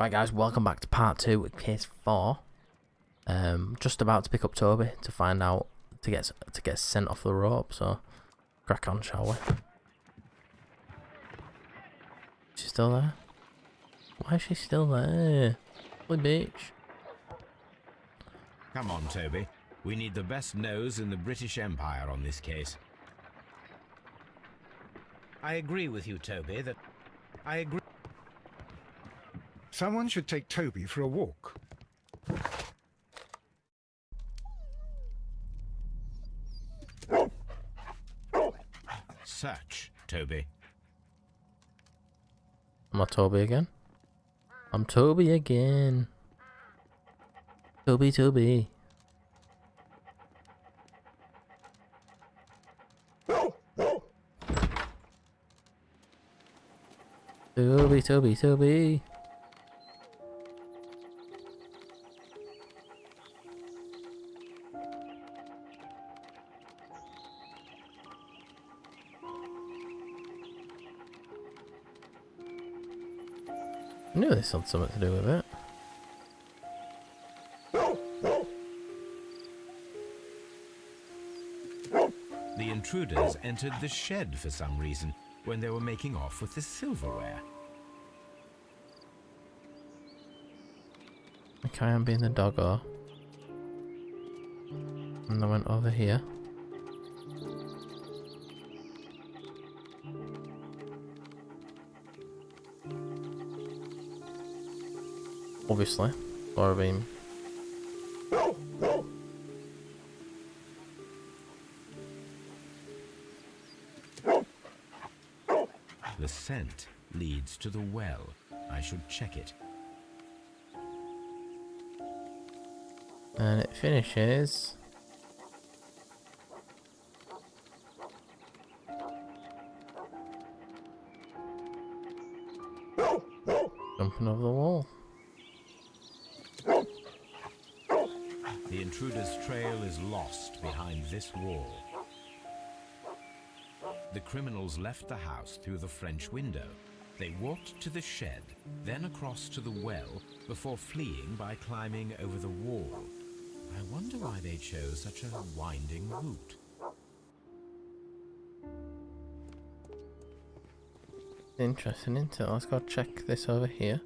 Right guys, welcome back to part 2 with case 4. Just about to pick up Toby to find out to get sent off the rope, so crack on, shall we? Is she still there? Why is she still there? Holy bitch. Come on, Toby. We need the best nose in the British Empire on this case. I agree with you, Toby, that... I agree... Someone should take Toby for a walk. Search, Toby. Am I Toby again? I'm Toby again. Toby. Toby, Toby. I knew this had something to do with it. The intruders entered the shed for some reason when they were making off with the silverware. Okay, I'm being the doggo. And I went over here. Obviously. Or I mean... The scent leads to the well. I should check it. And it finishes... jumping over the wall. The intruder's trail is lost behind this wall. The criminals left the house through the French window. They walked to the shed, then across to the well, before fleeing by climbing over the wall. I wonder why they chose such a winding route. Interesting, isn't it? Let's go check this over here.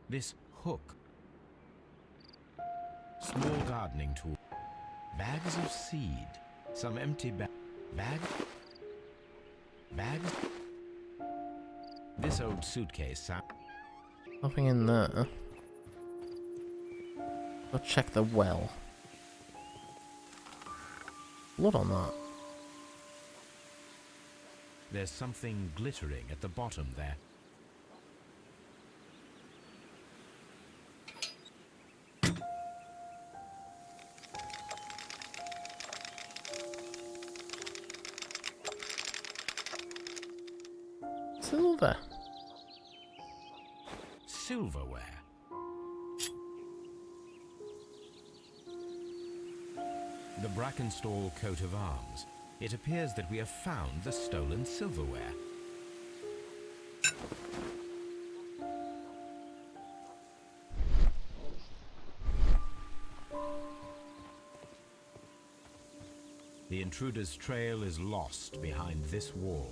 This hook. Small gardening tool. Bags of seed. Some empty bags. This old suitcase. Nothing in there. Go check the well. Blood on that. There's something glittering at the bottom there. Silver. Silverware. The Brackenstall coat of arms. It appears that we have found the stolen silverware. The intruder's trail is lost behind this wall.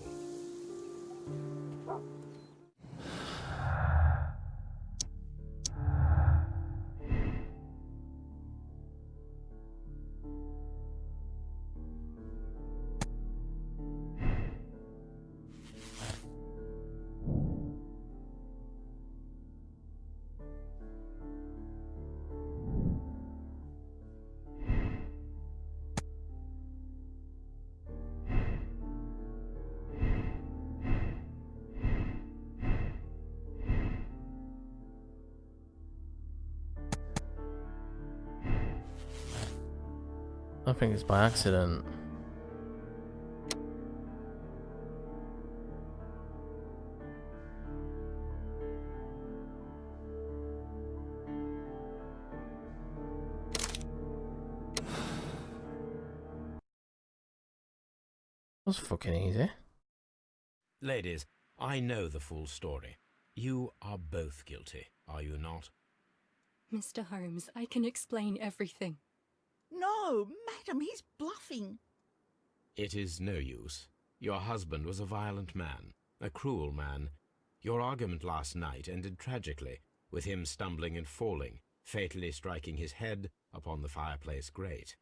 I think it's by accident. That was fucking easy. Ladies, I know the full story. You are both guilty, are you not? Mr. Holmes, I can explain everything. No, madam, he's bluffing. It is no use. Your husband was a violent man, a cruel man. Your argument last night ended tragically, with him stumbling and falling, fatally striking his head upon the fireplace grate.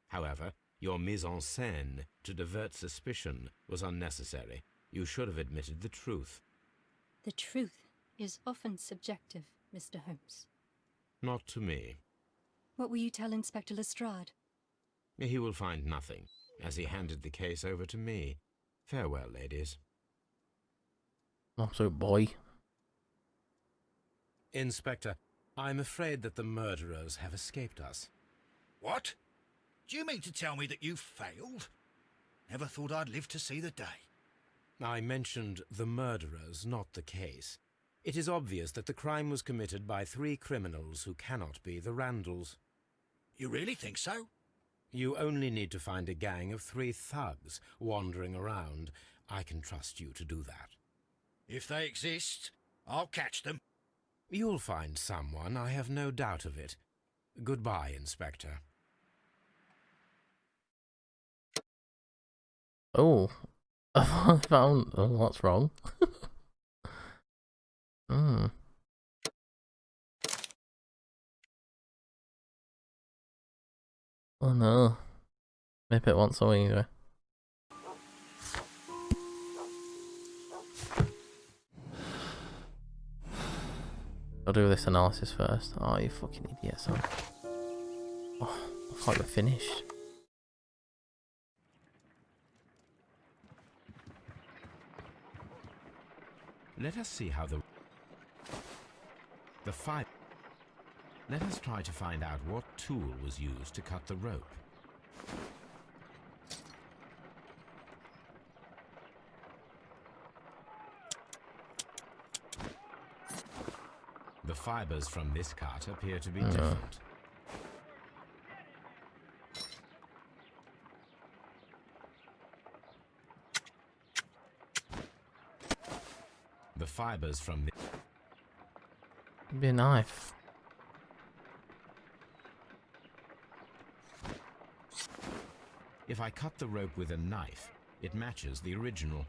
However, your mise en scène to divert suspicion was unnecessary. You should have admitted the truth. The truth is often subjective, Mr. Holmes. Not to me. What will you tell Inspector Lestrade? He will find nothing, as he handed the case over to me. Farewell, ladies. Absolute boy. Inspector, I'm afraid that the murderers have escaped us. What? Do you mean to tell me that you failed? Never thought I'd live to see the day. I mentioned the murderers, not the case. It is obvious that the crime was committed by 3 criminals who cannot be the Randalls. You really think so? You only need to find a gang of 3 thugs wandering around. I can trust you to do that. If they exist, I'll catch them. You'll find someone, I have no doubt of it. Goodbye, Inspector. Oh. I found... Oh, what's wrong? Oh no. Maybe it wants something either. I'll do this analysis first. Oh, you fucking idiot, son. Oh, I thought you were finished. Let us see how the five. Let us try to find out what tool was used to cut the rope. The fibers from this cut appear to be different. The fibers from this... It'd be a knife. If I cut the rope with a knife, it matches the original.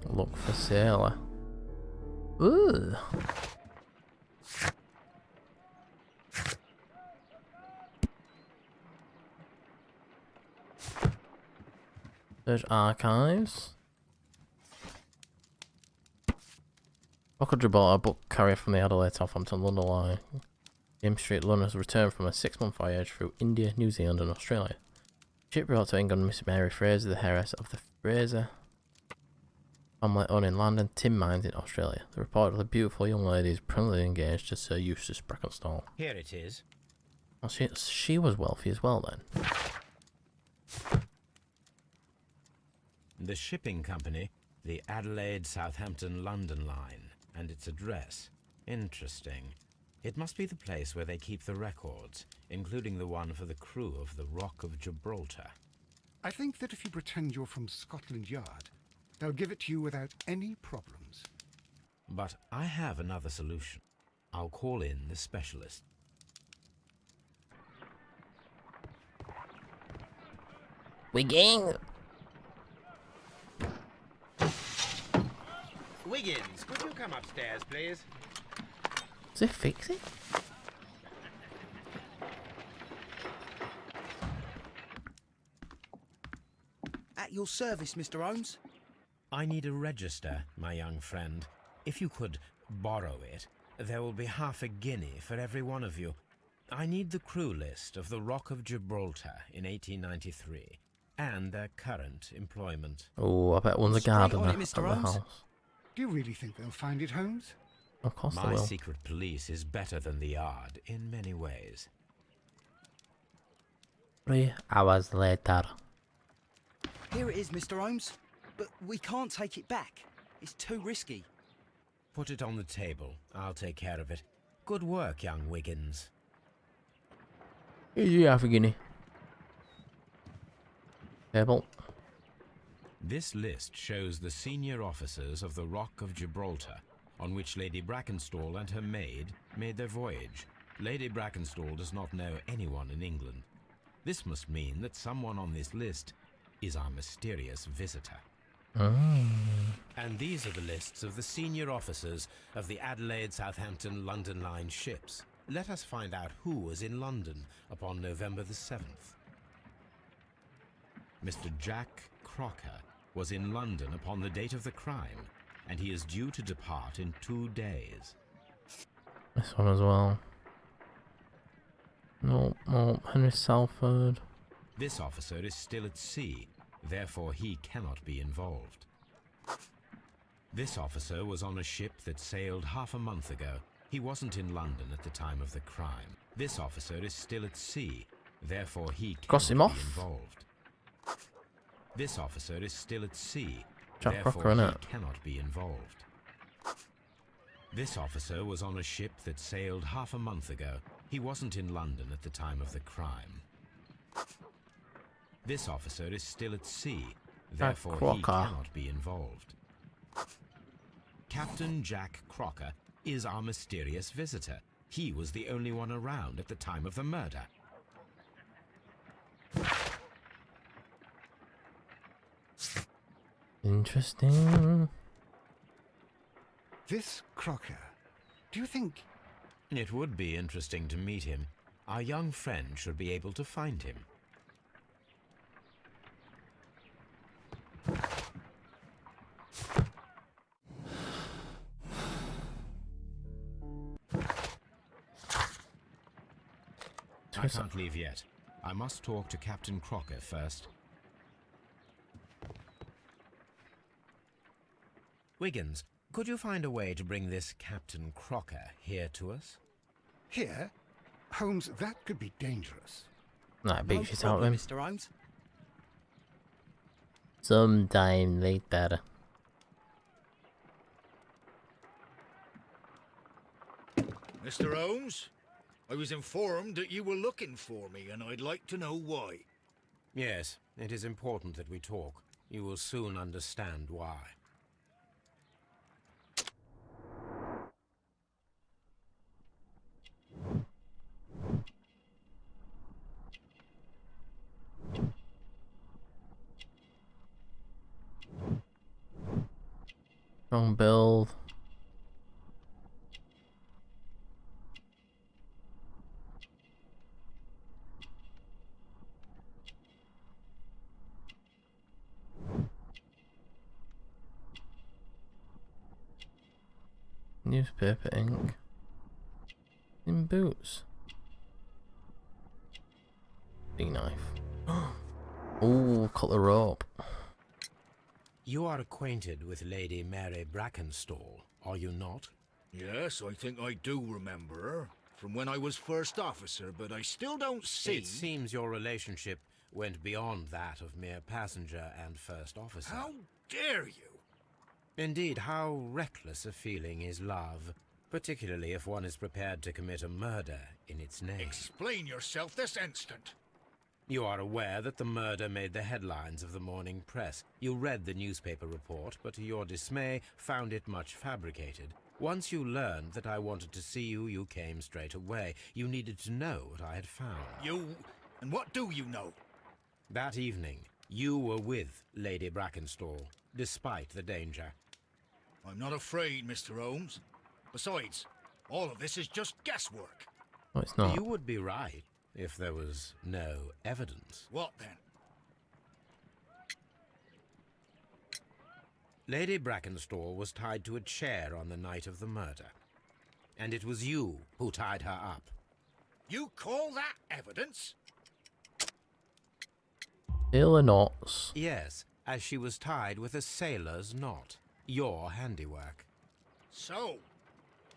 Look for sailor. Ooh. Search archives. Rock of Gibraltar, book carrier from the Adelaide Southampton London line. James Street, London has returned from a 6-month voyage through India, New Zealand and Australia. Ship brought to England Miss Mary Fraser, the heiress of the Fraser family owning land and tin mines in Australia. The report of the beautiful young lady is presently engaged to Sir Eustace Brackenstall. Here it is. Oh, she was wealthy as well then. The shipping company, the Adelaide Southampton London line, and its address. Interesting. It must be the place where they keep the records, including the one for the crew of the Rock of Gibraltar. I think that if you pretend you're from Scotland Yard, they'll give it to you without any problems. But I have another solution. I'll call in the specialist. Wigging! Wiggins, could you come upstairs, please? Does it fix it? At your service, Mr. Holmes. I need a register, my young friend. If you could borrow it, there will be half a guinea for every one of you. I need the crew list of the Rock of Gibraltar in 1893 and their current employment. Oh, I bet one's a Straight on gardener it, at Mr. the Holmes. house. Do you really think they'll find it, Holmes? Of course they My will. secret police is better than the Yard in many ways. 3 hours later. Here it is, Mr. Holmes. But we can't take it back. It's too risky. Put it on the table. I'll take care of it. Good work, young Wiggins. Here's your half a guinea. Table. This list shows the senior officers of the Rock of Gibraltar, on which Lady Brackenstall and her maid made their voyage. Lady Brackenstall does not know anyone in England. This must mean that someone on this list is our mysterious visitor. And these are the lists of the senior officers of the Adelaide, Southampton, London Line ships. Let us find out who was in London upon November the 7th. Mr. Jack Crocker was in London upon the date of the crime, and he is due to depart in 2 days. This one as well. No, Henry Salford. This officer is still at sea, therefore he cannot be involved. This officer was on a ship that sailed half a month ago. He wasn't in London at the time of the crime. This officer is still at sea, therefore he Cross him cannot off. be involved. This officer is still at sea, Jack therefore Crocker, he innit? cannot be involved. This officer was on a ship that sailed half a month ago. He wasn't in London at the time of the crime. This officer is still at sea, therefore he Crocker. cannot be involved. Captain Jack Crocker is our mysterious visitor. He was the only one around at the time of the murder. Interesting. This Crocker. Do you think... It would be interesting to meet him. Our young friend should be able to find him. I can't leave yet. I must talk to Captain Crocker first. Wiggins, could you find a way to bring this Captain Crocker here to us? Here? Holmes, that could be dangerous. That No beats it out of problem, him. Mr. Holmes. Sometime later. Mr. Holmes, I was informed that you were looking for me, and I'd like to know why. Yes, it is important that we talk. You will soon understand why. Strong build. Newspaper ink. In boots. Big knife. Oh, cut the rope. You are acquainted with Lady Mary Brackenstall, are you not? Yes, I think I do remember her, from when I was first officer, but I still don't see... It seems your relationship went beyond that of mere passenger and first officer. How dare you? Indeed, how reckless a feeling is love, particularly if one is prepared to commit a murder in its name. Explain yourself this instant. You are aware that the murder made the headlines of the morning press. You read the newspaper report, but to your dismay, found it much fabricated. Once you learned that I wanted to see you, you came straight away. You needed to know what I had found. You... and what do you know? That evening, you were with Lady Brackenstall, despite the danger. I'm not afraid, Mr. Holmes. Besides, all of this is just guesswork. No, it's not. You would be right if there was no evidence. What then? Lady Brackenstall was tied to a chair on the night of the murder. And it was you who tied her up. You call that evidence? Still a knots. Yes, as she was tied with a sailor's knot. Your handiwork. So,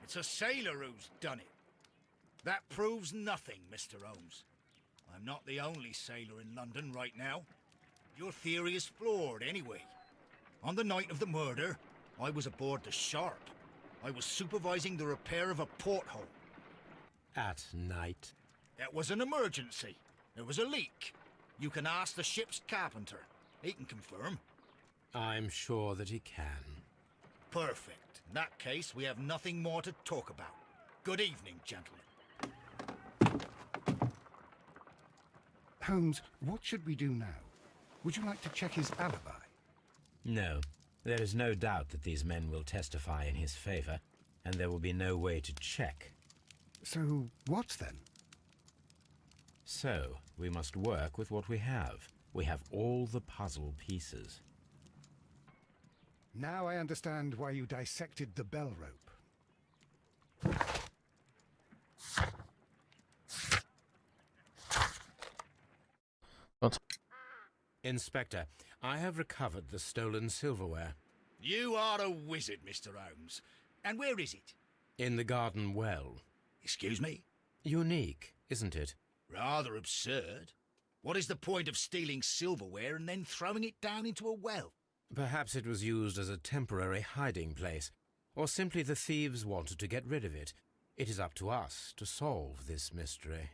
it's a sailor who's done it. That proves nothing, Mr. Holmes. I'm not the only sailor in London right now. Your theory is flawed anyway. On the night of the murder, I was aboard the Sharp. I was supervising the repair of a porthole. At night. It was an emergency. There was a leak. You can ask the ship's carpenter. He can confirm. I'm sure that he can. Perfect. In that case, we have nothing more to talk about. Good evening, gentlemen. Holmes, what should we do now? Would you like to check his alibi? No. There is no doubt that these men will testify in his favor, and there will be no way to check. So, what then? So, we must work with what we have. We have all the puzzle pieces. Now I understand why you dissected the bell rope. What? Inspector, I have recovered the stolen silverware. You are a wizard, Mr. Holmes. And where is it? In the garden well. Excuse me? Unique, isn't it? Rather absurd. What is the point of stealing silverware and then throwing it down into a well? Perhaps it was used as a temporary hiding place, or simply the thieves wanted to get rid of it. It is up to us to solve this mystery.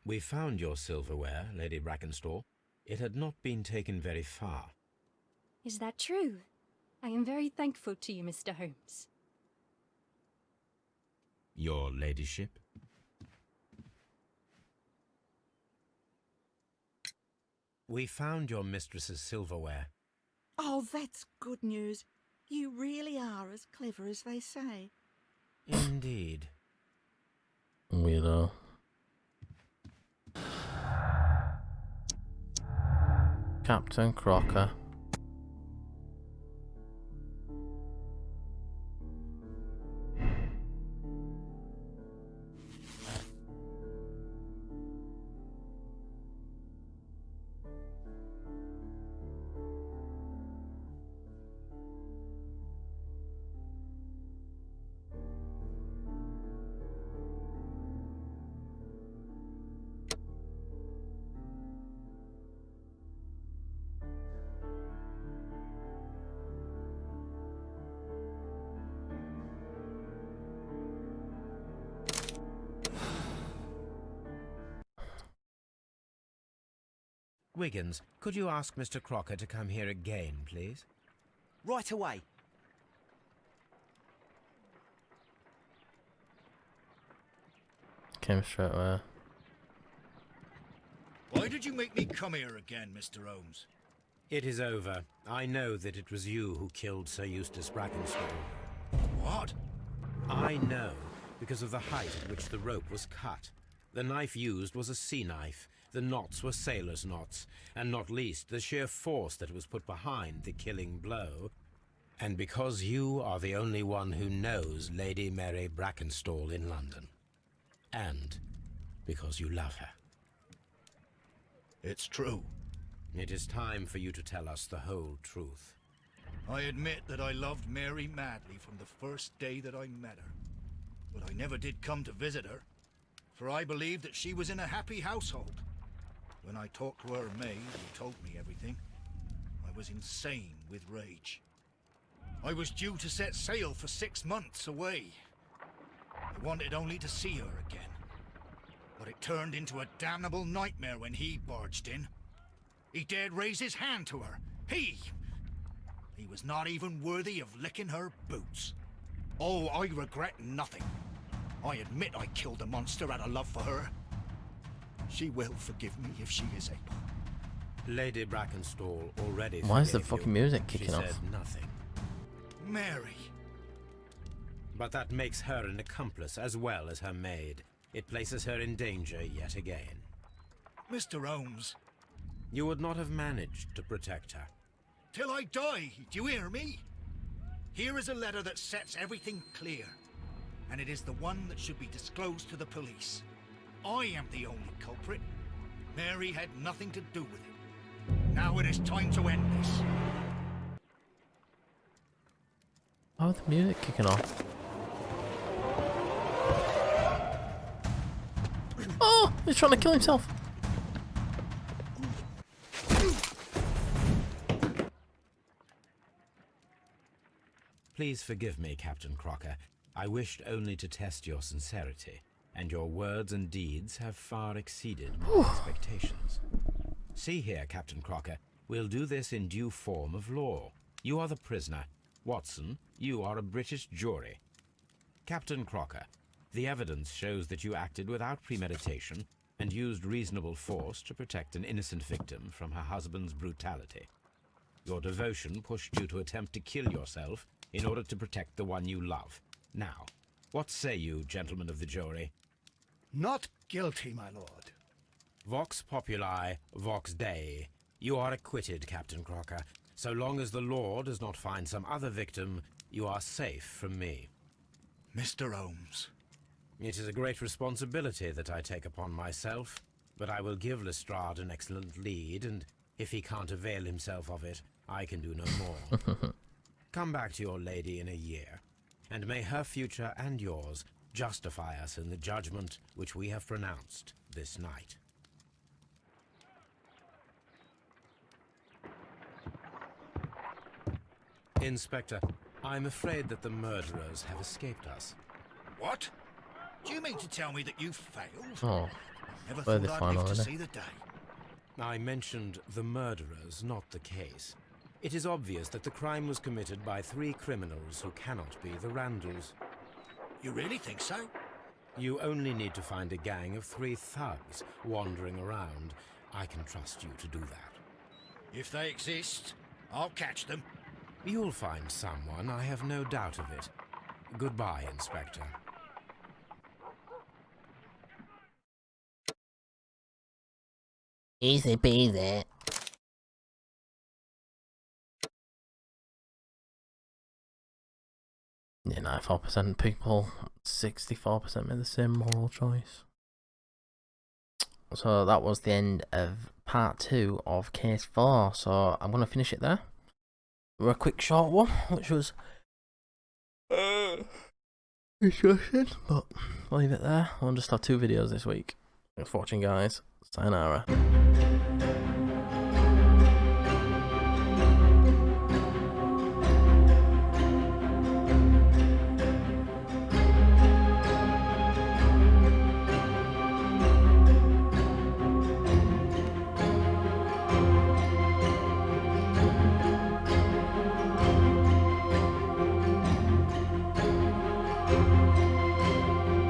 We found your silverware, Lady Brackenstall. It had not been taken very far. Is that true? I am very thankful to you, Mr. Holmes. Your ladyship? We found your mistress's silverware. Oh, that's good news. You really are as clever as they say. Indeed. Weirdo. Captain Crocker. Wiggins, could you ask Mr. Crocker to come here again, please? Right away. Came straight away. Why did you make me come here again, Mr. Holmes? It is over. I know that it was you who killed Sir Eustace Brackenstall. What? I know, because of the height at which the rope was cut. The knife used was a sea knife. The knots were sailor's knots, and not least the sheer force that was put behind the killing blow. And because you are the only one who knows Lady Mary Brackenstall in London. And because you love her. It's true. It is time for you to tell us the whole truth. I admit that I loved Mary madly from the first day that I met her. But I never did come to visit her, for I believed that she was in a happy household. When I talked to her maid, who told me everything, I was insane with rage. I was due to set sail for 6 months away. I wanted only to see her again. But it turned into a damnable nightmare when he barged in. He dared raise his hand to her. He was not even worthy of licking her boots. Oh, I regret nothing. I admit I killed the monster out of love for her. She will forgive me if she is able. Lady Brackenstall already Why is the forgave fucking you. music kicking She off? said nothing. Mary. But that makes her an accomplice as well as her maid. It places her in danger yet again. Mr. Holmes. You would not have managed to protect her. Till I die, do you hear me? Here is a letter that sets everything clear. And it is the one that should be disclosed to the police. I am the only culprit. Mary had nothing to do with it. Now it is time to end this. Oh, the music kicking off. Oh, he's trying to kill himself. Please forgive me, Captain Crocker. I wished only to test your sincerity, and your words and deeds have far exceeded my expectations. See here, Captain Crocker, we'll do this in due form of law. You are the prisoner. Watson, you are a British jury. Captain Crocker, the evidence shows that you acted without premeditation and used reasonable force to protect an innocent victim from her husband's brutality. Your devotion pushed you to attempt to kill yourself in order to protect the one you love. Now, what say you, gentlemen of the jury? Not guilty, my lord. Vox populi, vox dei. You are acquitted, Captain Crocker. So long as the law does not find some other victim, you are safe from me. Mr. Holmes. It is a great responsibility that I take upon myself, but I will give Lestrade an excellent lead, and if he can't avail himself of it, I can do no more. Come back to your lady in a year, and may her future and yours justify us in the judgment which we have pronounced this night. Inspector, I'm afraid that the murderers have escaped us. What? Do you mean to tell me that you failed? Oh, Never where thought they I'd find live all to of see the day. I mentioned the murderers, not the case. It is obvious that the crime was committed by 3 criminals who cannot be the Randalls. You really think so? You only need to find a gang of 3 thugs wandering around. I can trust you to do that. If they exist, I'll catch them. You'll find someone, I have no doubt of it. Goodbye, Inspector. Easy peasy. Yeah, 94% people, 64% made the same moral choice. So that was the end of part 2 of case 4. So I'm going to finish it there. A quick short one, which was discussion, but I'll leave it there. I'll just have 2 videos this week. Thanks for watching, guys. Sayonara.